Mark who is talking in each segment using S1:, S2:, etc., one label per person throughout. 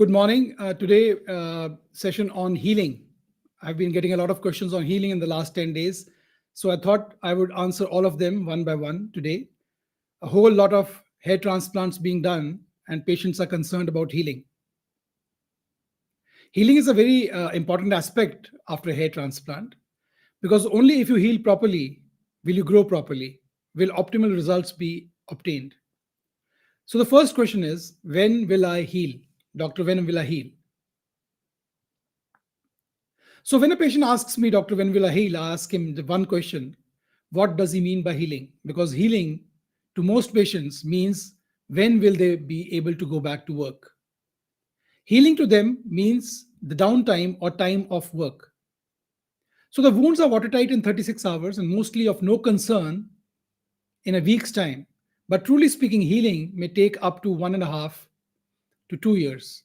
S1: Good morning. Today session on healing. I've been getting a lot of questions on healing in the last 10 days. So I thought I would answer all of them one by one today. A whole lot of hair transplants being done and patients are concerned about healing. Healing is a very important aspect after a hair transplant because only if you heal properly will you grow properly, will optimal results be obtained. So the first question is, when will I heal? Doctor, when will I heal? So when a patient asks me, Doctor, when will I heal? I ask him the one question: what does he mean by healing? Because healing to most patients means when will they be able to go back to work? Healing to them means the downtime or time of work. So the wounds are watertight in 36 hours and mostly of no concern in a week's time. But truly speaking, healing may take up to 1.5 to 2 years.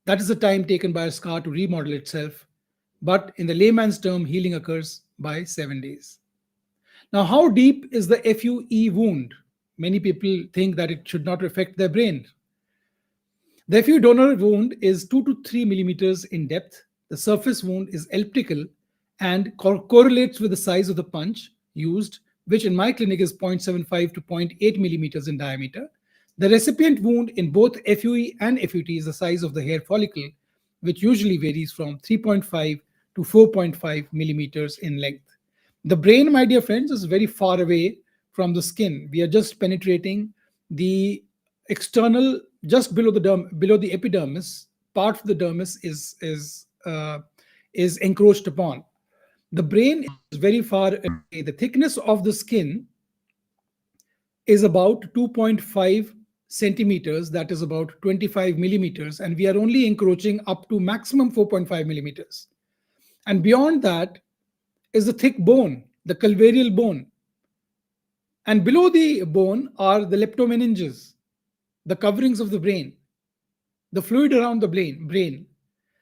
S1: That is the time taken by a scar to remodel itself. But in the layman's term, healing occurs by 7 days. Now, how deep is the FUE wound? Many people think that it should not affect their brain. The FUE donor wound is 2 to 3 millimeters in depth. The surface wound is elliptical and correlates with the size of the punch used, which in my clinic is 0.75 to zero point 0.8 millimeters in diameter. The recipient wound in both FUE and FUT is the size of the hair follicle, which usually varies from 3.5 to 4.5 millimeters in length. The brain, my dear friends, is very far away from the skin. We are just penetrating the external, just below the epidermis. Part of the dermis is encroached upon. The brain is very far away. The thickness of the skin is about 2.5 centimeters, that is about 25 millimeters, and we are only encroaching up to maximum 4.5 millimeters. And beyond that is the thick bone, the calvarial bone. And below the bone are the leptomeninges, the coverings of the brain, the fluid around the brain.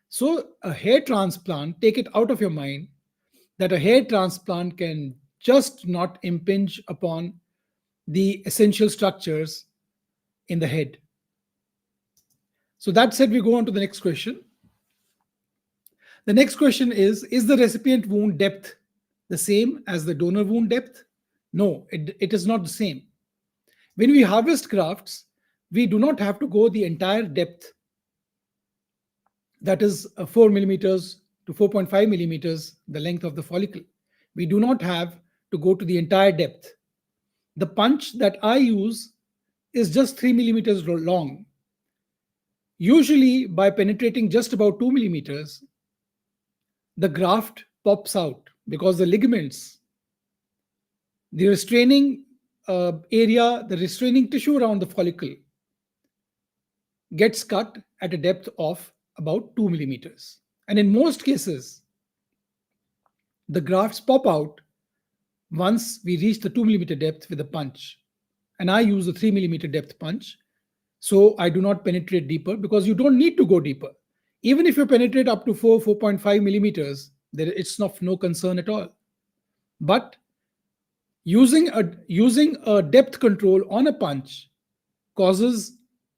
S1: So a hair transplant, take it out of your mind that a hair transplant can just not impinge upon the essential structures in the head. So that said, we go on to the next question. The next question is the recipient wound depth the same as the donor wound depth? No, it is not the same. When we harvest grafts, we do not have to go the entire depth, that is 4 millimeters to 4.5 millimeters, the length of the follicle. We do not have to go to the entire depth. The punch that I use is just 3 millimeters long. Usually, by penetrating just about 2 millimeters, the graft pops out because the ligaments, the restraining area, the restraining tissue around the follicle gets cut at a depth of about 2 millimeters. And in most cases, the grafts pop out once we reach the 2 millimeter depth with a punch. And I use the 3 millimeter depth punch. So I do not penetrate deeper because you don't need to go deeper. Even if you penetrate up to 4.5 millimeters, it's no concern at all. But using a depth control on a punch causes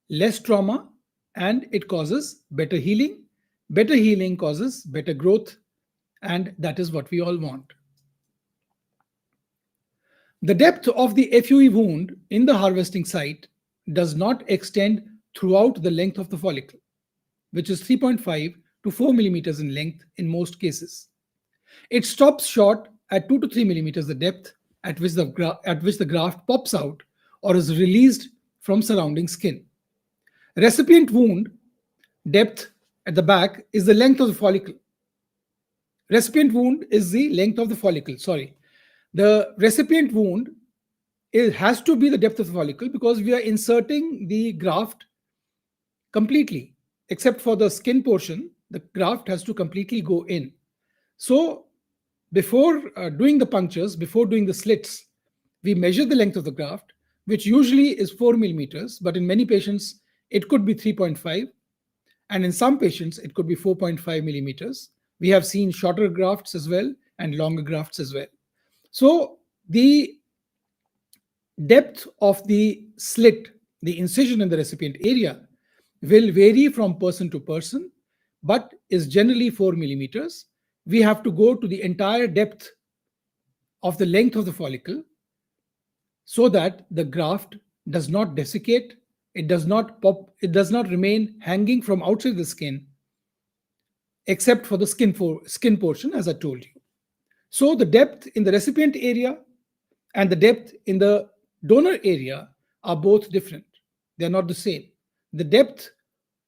S1: less trauma and it causes better healing. Better healing causes better growth, and that is what we all want. The depth of the FUE wound in the harvesting site does not extend throughout the length of the follicle, which is 3.5 to 4 millimeters in length in most cases. It stops short at 2 to 3 millimeters the depth at which the graft pops out or is released from surrounding skin. Recipient wound depth at the back is the length of the follicle. Recipient wound is the length of the follicle, sorry. The recipient wound, it has to be the depth of the follicle because we are inserting the graft completely. Except for the skin portion, the graft has to completely go in. So before doing the punctures, before doing the slits, we measure the length of the graft, which usually is 4 millimeters, but in many patients, it could be 3.5. And in some patients, it could be 4.5 millimeters. We have seen shorter grafts as well and longer grafts as well. So the depth of the slit, the incision in the recipient area, will vary from person to person, but is generally 4 millimeters. We have to go to the entire depth of the length of the follicle so that the graft does not desiccate, it does not pop, it does not remain hanging from outside the skin, except for the skin portion, as I told you. So the depth in the recipient area and the depth in the donor area are both different. They're not the same. The depth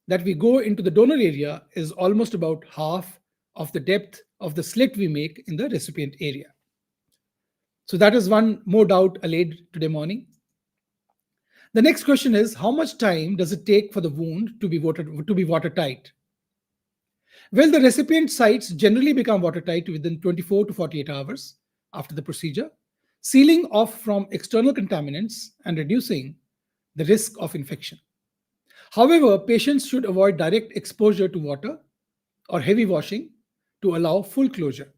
S1: that we go into the donor area is almost about half of the depth of the slit we make in the recipient area. So that is one more doubt allayed today morning. The next question is, how much time does it take for the wound to be watertight? Well, the recipient sites generally become watertight within 24 to 48 hours after the procedure, sealing off from external contaminants and reducing the risk of infection. However, patients should avoid direct exposure to water or heavy washing to allow full closure.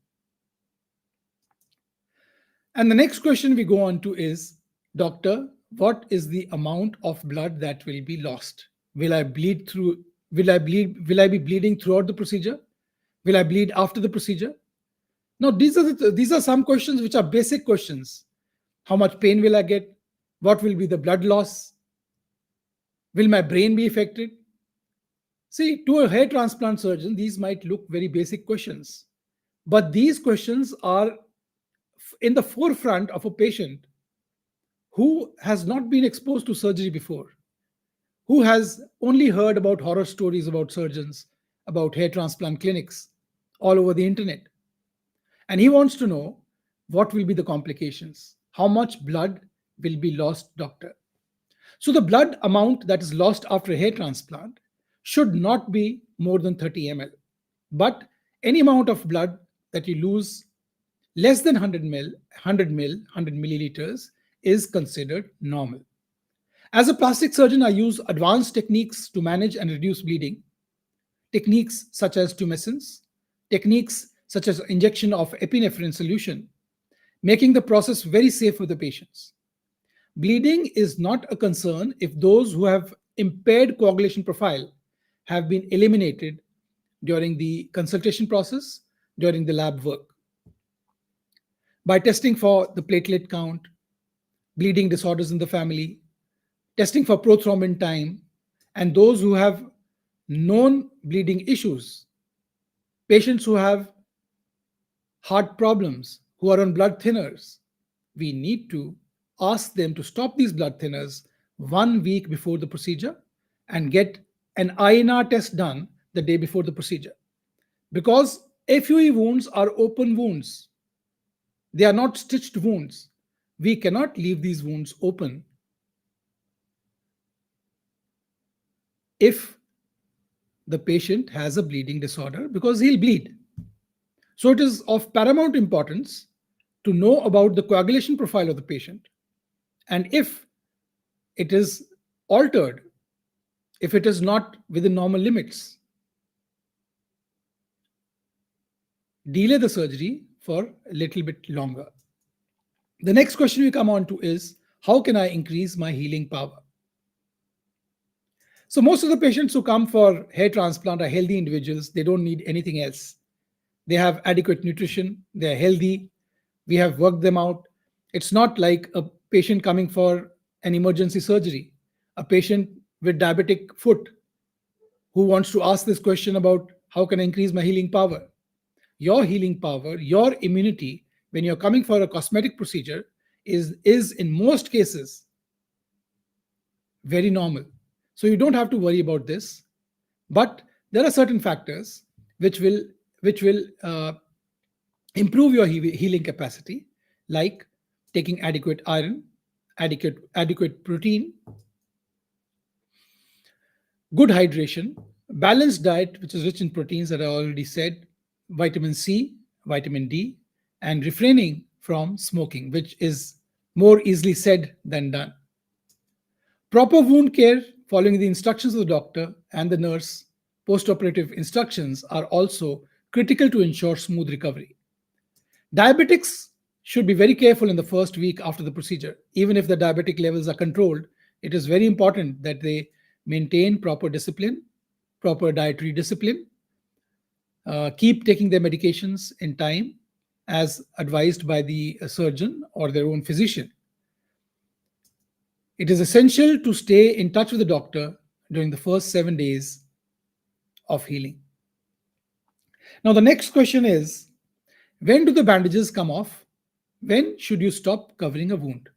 S1: And the next question we go on to is, doctor, what is the amount of blood that will be lost? Will I be bleeding throughout the procedure? Will I bleed after the procedure? Now, these are some questions which are basic questions. How much pain will I get? What will be the blood loss? Will my brain be affected? See, to a hair transplant surgeon, these might look very basic questions, but these questions are in the forefront of a patient who has not been exposed to surgery before, who has only heard about horror stories about surgeons, about hair transplant clinics all over the internet. And he wants to know what will be the complications, how much blood will be lost, doctor. So the blood amount that is lost after a hair transplant should not be more than 30 ml. But any amount of blood that you lose less than 100 milliliters is considered normal. As a plastic surgeon, I use advanced techniques to manage and reduce bleeding. Techniques such as tumescence, techniques such as injection of epinephrine solution, making the process very safe for the patients. Bleeding is not a concern if those who have impaired coagulation profile have been eliminated during the consultation process, during the lab work. By testing for the platelet count, bleeding disorders in the family, testing for prothrombin time, and those who have known bleeding issues, patients who have heart problems, who are on blood thinners, we need to ask them to stop these blood thinners 1 week before the procedure and get an INR test done the day before the procedure. Because FUE wounds are open wounds. They are not stitched wounds. We cannot leave these wounds open if the patient has a bleeding disorder, because he'll bleed. So it is of paramount importance to know about the coagulation profile of the patient. And if it is altered, if it is not within normal limits, delay the surgery for a little bit longer. The next question we come on to is, how can I increase my healing power? So most of the patients who come for hair transplant are healthy individuals. They don't need anything else. They have adequate nutrition. They're healthy. We have worked them out. It's not like a patient coming for an emergency surgery, a patient with diabetic foot who wants to ask this question about how can I increase my healing power. Your healing power, your immunity, when you're coming for a cosmetic procedure, is in most cases very normal. So you don't have to worry about this. But there are certain factors which will improve your healing capacity, like taking adequate iron, adequate protein, good hydration, balanced diet, which is rich in proteins that I already said, vitamin C, vitamin D, and refraining from smoking, which is more easily said than done. Proper wound care, following the instructions of the doctor and the nurse, post-operative instructions are also critical to ensure smooth recovery. Diabetics should be very careful in the first week after the procedure. Even if the diabetic levels are controlled, it is very important that they maintain proper discipline, proper dietary discipline, keep taking their medications in time as advised by the surgeon or their own physician. It is essential to stay in touch with the doctor during the first 7 days of healing. Now, the next question is, when do the bandages come off? When should you stop covering a wound?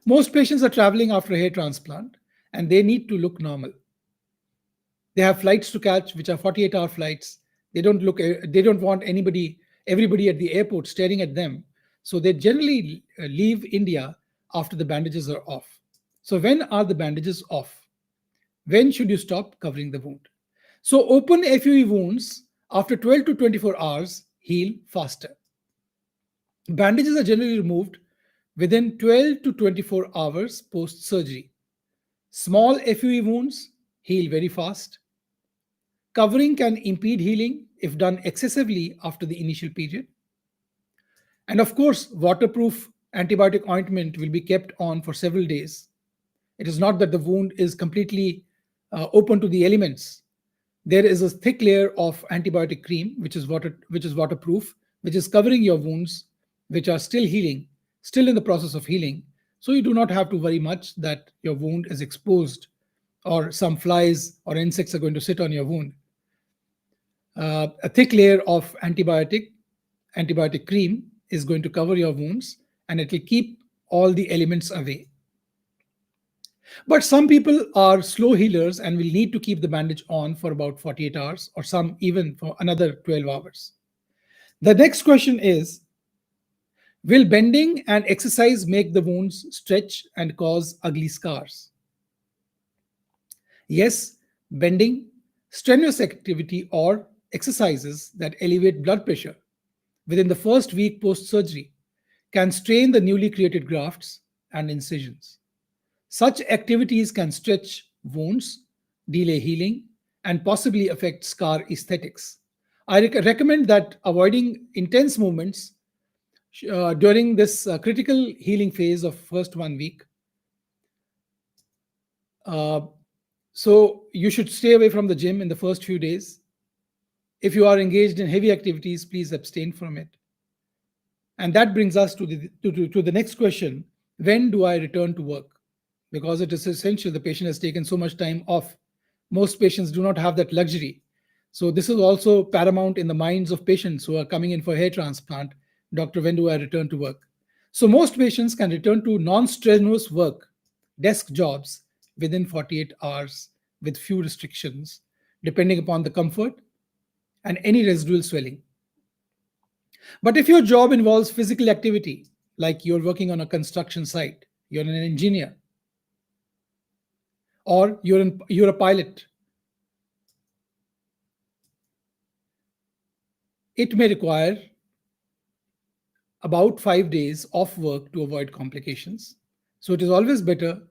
S1: Most patients are traveling after a hair transplant and they need to look normal. They have flights to catch, which are 48-hour flights. They don't want everybody at the airport staring at them. So they generally leave India after the bandages are off. So when are the bandages off? When should you stop covering the wound? So open FUE wounds after 12 to 24 hours heal faster. Bandages are generally removed within 12 to 24 hours post-surgery. Small FUE wounds heal very fast. Covering can impede healing if done excessively after the initial period. And of course, waterproof antibiotic ointment will be kept on for several days. It is not that the wound is completely open to the elements. There is a thick layer of antibiotic cream, which is waterproof, which is covering your wounds, which are still healing, still in the process of healing. So you do not have to worry much that your wound is exposed or some flies or insects are going to sit on your wound. A thick layer of antibiotic cream is going to cover your wounds and it will keep all the elements away. But some people are slow healers and will need to keep the bandage on for about 48 hours or some even for another 12 hours. The next question is, will bending and exercise make the wounds stretch and cause ugly scars? Yes, bending, strenuous activity, or exercises that elevate blood pressure within the first week post-surgery can strain the newly created grafts and incisions. Such activities can stretch wounds, delay healing, and possibly affect scar aesthetics. I recommend that avoiding intense movements during this critical healing phase of first 1 week. So you should stay away from the gym in the first few days. If you are engaged in heavy activities, please abstain from it. And that brings us to the next question. When do I return to work? Because it is essential. The patient has taken so much time off. Most patients do not have that luxury. So this is also paramount in the minds of patients who are coming in for hair transplant. Doctor, when do I return to work? So most patients can return to non-strenuous work, desk jobs, within 48 hours with few restrictions, depending upon the comfort and any residual swelling. But if your job involves physical activity, like you're working on a construction site, you're an engineer, or you're a pilot, it may require about 5 days off work to avoid complications. So it is always better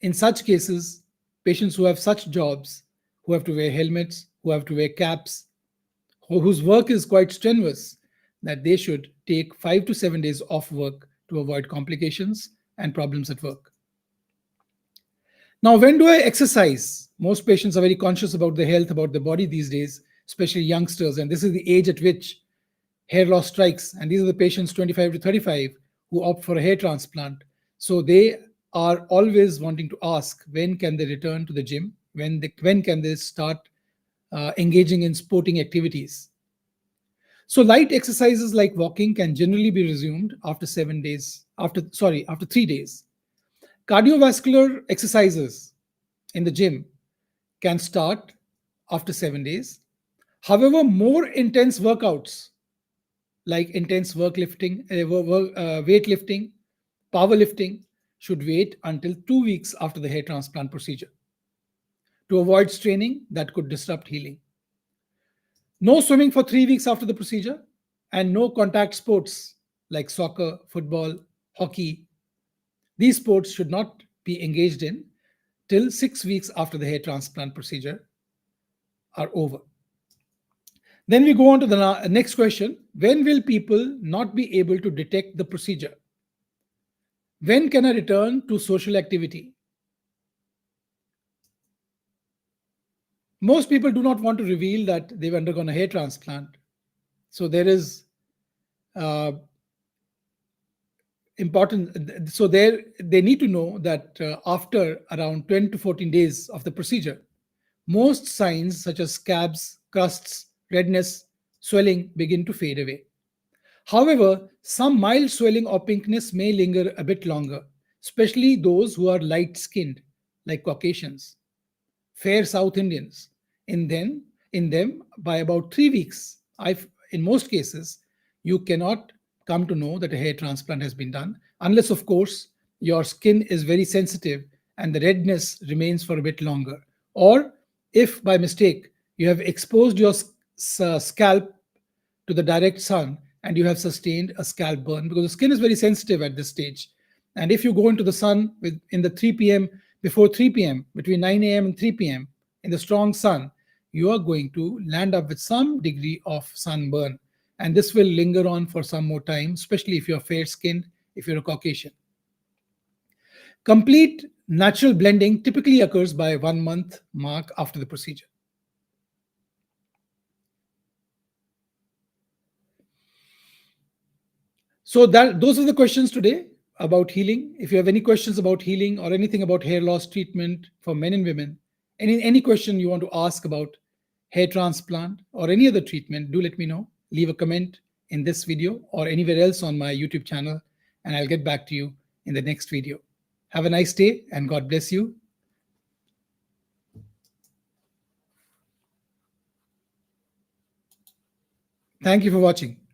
S1: in such cases, patients who have such jobs, who have to wear helmets, who have to wear caps, whose work is quite strenuous, that they should take 5 to 7 days off work to avoid complications and problems at work. Now, when do I exercise? Most patients are very conscious about their health, about their body these days, especially youngsters, and this is the age at which hair loss strikes. And these are the patients 25 to 35 who opt for a hair transplant. So they are always wanting to ask, when can they return to the gym? When can they start engaging in sporting activities? So light exercises like walking can generally be resumed after 3 days. Cardiovascular exercises in the gym can start after 7 days. However, more intense workouts like intense weightlifting, powerlifting should wait until 2 weeks after the hair transplant procedure to avoid straining that could disrupt healing. No swimming for 3 weeks after the procedure, and no contact sports like soccer, football, hockey. These sports should not be engaged in till 6 weeks after the hair transplant procedure are over. Then we go on to the next question. When will people not be able to detect the procedure? When can I return to social activity? Most people do not want to reveal that they've undergone a hair transplant. So there is uh, important. So there they need to know that after around 10 to 14 days of the procedure, most signs such as scabs, crusts, redness, swelling begin to fade away. However, some mild swelling or pinkness may linger a bit longer, especially those who are light skinned, like Caucasians, fair South Indians. In them, by about 3 weeks, in most cases, you cannot come to know that a hair transplant has been done, unless, of course, your skin is very sensitive and the redness remains for a bit longer. Or if by mistake you have exposed your scalp to the direct sun and you have sustained a scalp burn, because the skin is very sensitive at this stage. And if you go into the sun in the 3 p.m., before 3 p.m., between 9 a.m. and 3 p.m., in the strong sun, you are going to land up with some degree of sunburn. And this will linger on for some more time, especially if you're fair skinned, if you're a Caucasian. Complete natural blending typically occurs by 1 month mark after the procedure. So those are the questions today about healing. If you have any questions about healing or anything about hair loss treatment for men and women, any question you want to ask about hair transplant or any other treatment, do let me know. Leave a comment in this video or anywhere else on my YouTube channel, and I'll get back to you in the next video. Have a nice day and God bless you. Thank you for watching.